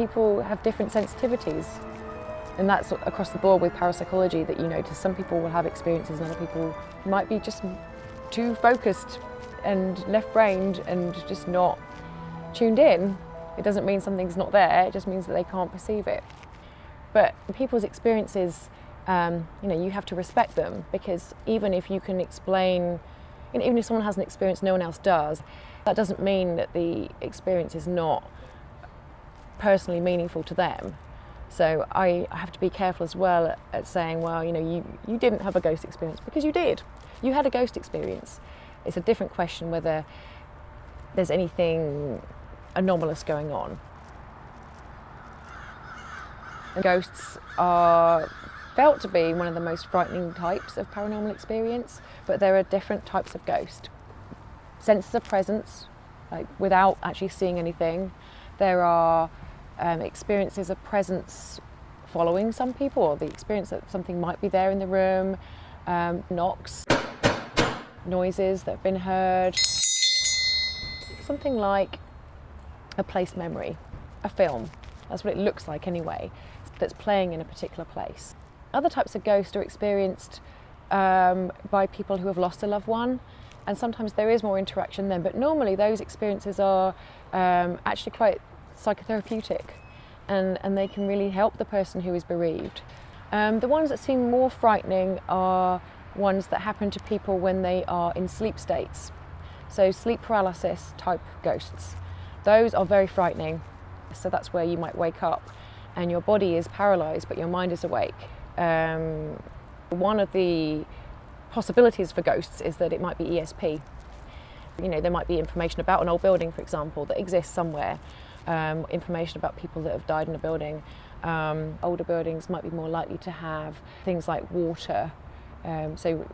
People have different sensitivities, and that's across the board with parapsychology, that, you know, to some people will have experiences and other people might be just too focused and left-brained and just not tuned in. It doesn't mean something's not there, it just means that they can't perceive it. But people's experiences, you know, you have to respect them, because even if you can explain, you know, even if someone has an experience no one else does, that doesn't mean that the experience is not personally meaningful to them. So I have to be careful as well at saying, well, you know, you didn't have a ghost experience, because you did. You had a ghost experience. It's a different question whether there's anything anomalous going on. And ghosts are felt to be one of the most frightening types of paranormal experience, but there are different types of ghost. Senses of presence, like without actually seeing anything. There are experiences of presence following some people, or the experience that something might be there in the room, knocks, noises that have been heard. Something like a place memory, a film, that's what it looks like anyway, that's playing in a particular place. Other types of ghosts are experienced by people who have lost a loved one, and sometimes there is more interaction then, but normally those experiences are actually quite psychotherapeutic, and they can really help the person who is bereaved. The ones that seem more frightening are ones that happen to people when they are in sleep states. So sleep paralysis type ghosts. Those are very frightening. So that's where you might wake up and your body is paralysed but your mind is awake. One of the possibilities for ghosts is that it might be ESP. You know, there might be information about an old building, for example, that exists somewhere. Information about people that have died in a building. Older buildings might be more likely to have things like water. So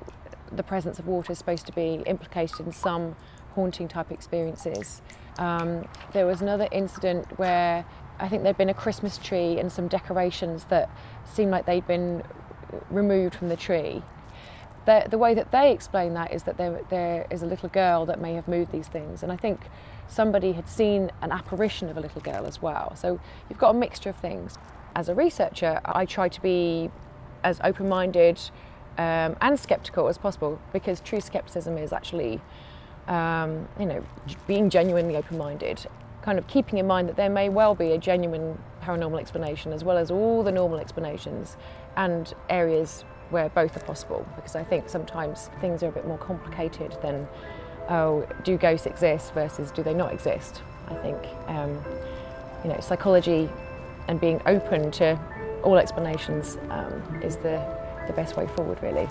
the presence of water is supposed to be implicated in some haunting type experiences. There was another incident where I think there'd been a Christmas tree and some decorations that seemed like they'd been removed from the tree. The way that they explain that is that there is a little girl that may have moved these things, and I think somebody had seen an apparition of a little girl as well. So you've got a mixture of things. As a researcher, I try to be as open-minded and sceptical as possible, because true skepticism is actually, you know, being genuinely open-minded, kind of keeping in mind that there may well be a genuine paranormal explanation as well as all the normal explanations, and areas where both are possible, because I think sometimes things are a bit more complicated than, oh, do ghosts exist versus do they not exist. I think, you know, psychology and being open to all explanations is the best way forward, really.